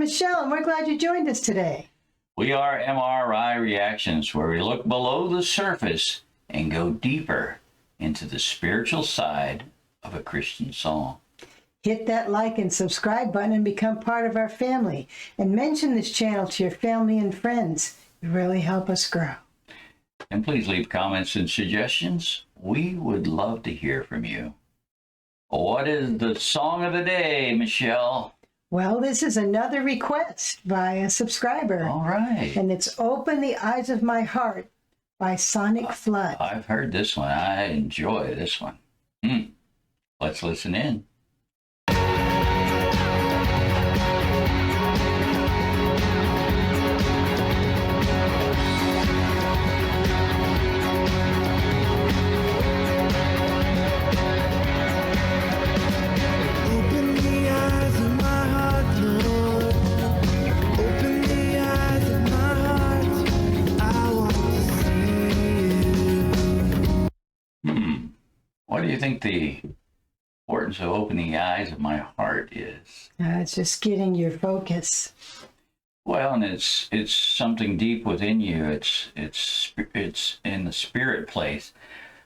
Michelle, and we're glad you joined us today. We are MRI Reactions, where we look below the surface and go deeper into the spiritual side of a Christian song. Hit that like and subscribe button and become part of our family. And mention this channel to your family and friends. You really help us grow. And please leave comments and suggestions. We would love to hear from you. What is the song of the day, Michelle? Well, this is another request by a subscriber. All right. And it's Open the Eyes of My Heart by Sonic Flood. I've heard this one. I enjoy this one. Let's listen in. What do you think the importance of opening the eyes of my heart is? It's just getting your focus. Well, and it's something deep within you. It's in the spirit place.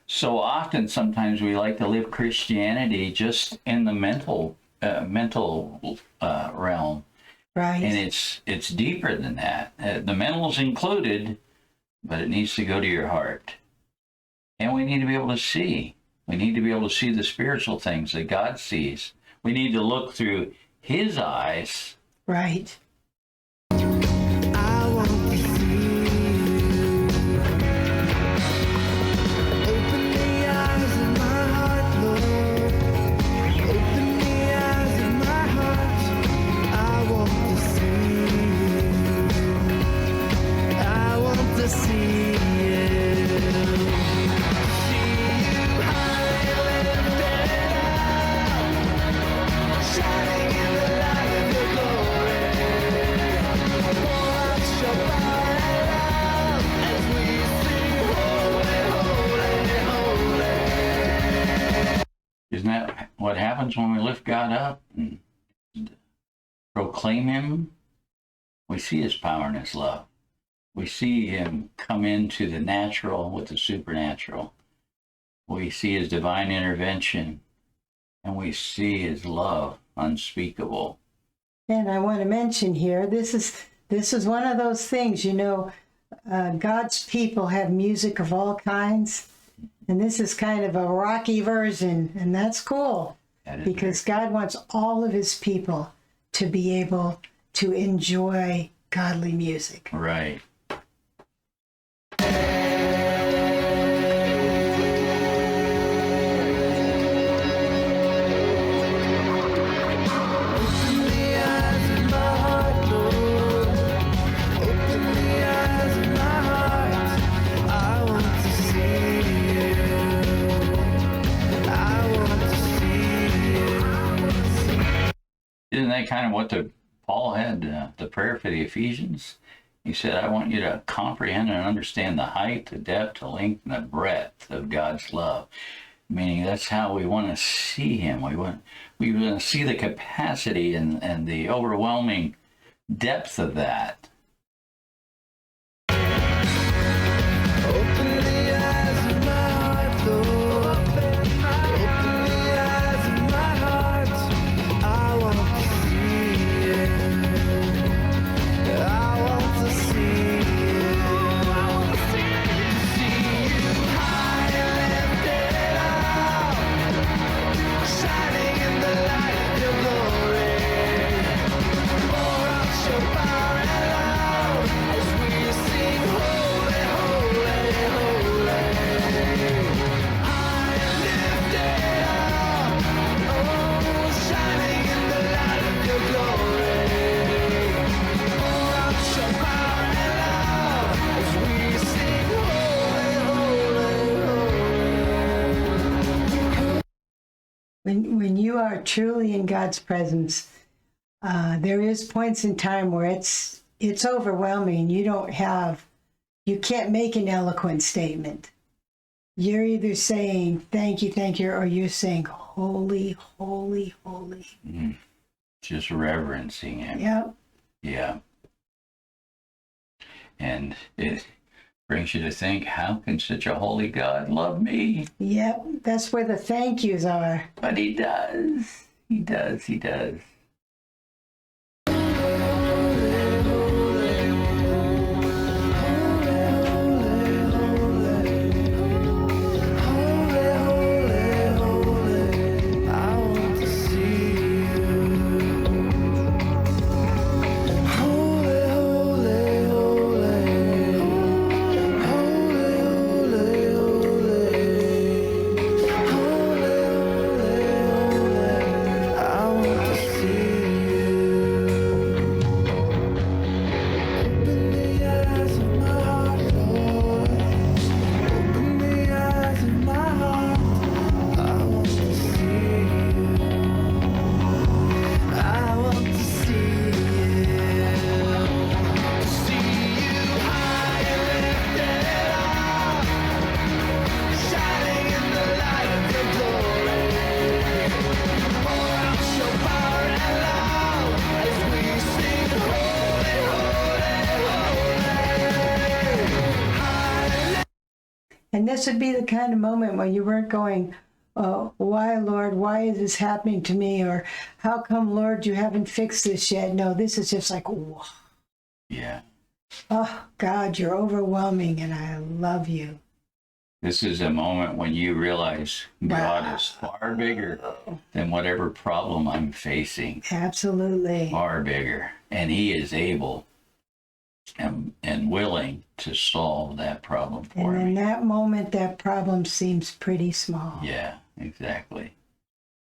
So often, sometimes we like to live Christianity just in the mental realm, Right. and it's deeper than that. The mental's included, but it needs to go to your heart, and we need to be able to see. We need to be able to see the spiritual things that God sees. We need to look through His eyes. Right. I want to see you. Open the eyes of my heart, Lord. Open the eyes of my heart. I want to see you. I want to see you. Isn't that what happens when we lift God up and proclaim Him? We see His power and His love. We see Him come into the natural with the supernatural. We see His divine intervention, and we see His love unspeakable. And I want to mention here, this is one of those things, God's people have music of all kinds. And this is kind of a rocky version, and that's cool because God wants all of His people to be able to enjoy godly music. Right. Isn't that kind of what Paul had, the prayer for the Ephesians? He said, I want you to comprehend and understand the height, the depth, the length, and the breadth of God's love. Meaning that's how we want to see Him. We want to see the capacity and the overwhelming depth of that. Open the eyes of my heart, Lord. Open the eyes of my heart. I want to see you. I want to see you. I want to see you high and lifted up, shining in the light of your glory. Pour out your power and love as we sing holy, holy, holy. High and lifted up, oh, shining in the light of your glory. Pour out your power and love as we sing holy, holy, holy. When you are truly in God's presence, there is points in time where it's overwhelming. You can't make an eloquent statement. You're either saying thank you, or you're saying holy, holy, holy. Just reverencing Him. Yep. Yeah. And it brings you to think, how can such a holy God love me? Yep, that's where the thank yous are. But he does. He does. He does. And this would be the kind of moment when you weren't going, why, Lord, why is this happening to me? Or how come, Lord, you haven't fixed this yet? No, this is just like, whoa. Yeah. Oh, God, you're overwhelming and I love you. This is a moment when you realize God is far bigger than whatever problem I'm facing. Absolutely. Far bigger. And he is able and willing to solve that problem for And in me. that moment, that problem seems pretty small. Yeah, exactly.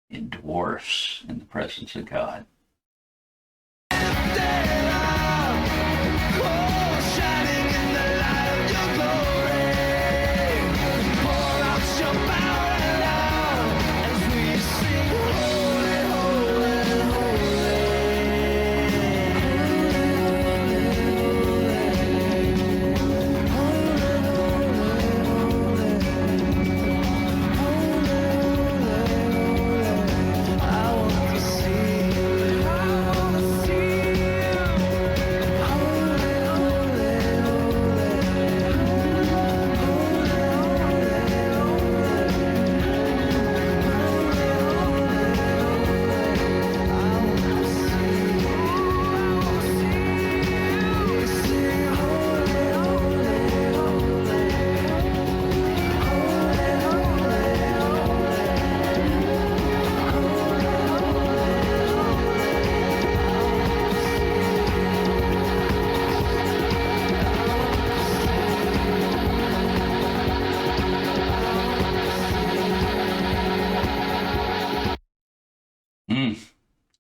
It dwarfs in the presence of God.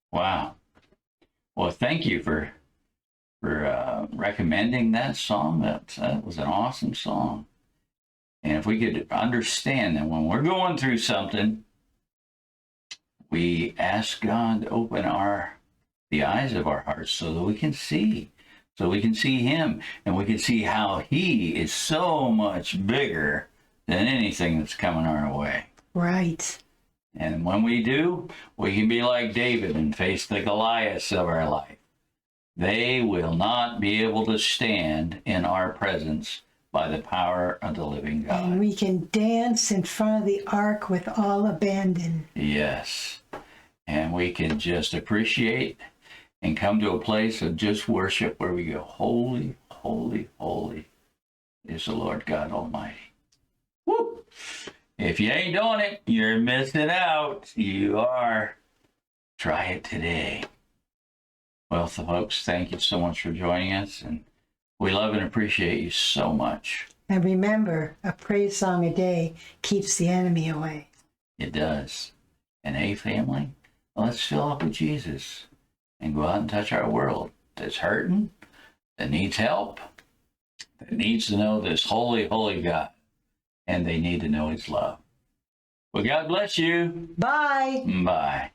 Wow. Well, thank you for recommending that song. That was an awesome song. And if we could understand that when we're going through something, we ask God to open the eyes of our hearts so that we can see, Him, and we can see how He is so much bigger than anything that's coming our way. Right. And when we do, we can be like David and face the Goliaths of our life. They will not be able to stand in our presence by the power of the living God. And we can dance in front of the ark with all abandon. Yes. And we can just appreciate and come to a place of just worship where we go, holy, holy, holy is the Lord God Almighty. Woo! If you ain't doing it, you're missing out. You are. Try it today. Well, folks, thank you so much for joining us. And we love and appreciate you so much. And remember, a praise song a day keeps the enemy away. It does. And hey, family, let's fill up with Jesus and go out and touch our world that's hurting, that needs help, that needs to know this holy, holy God, and they need to know His love. Well, God bless you. Bye. Bye.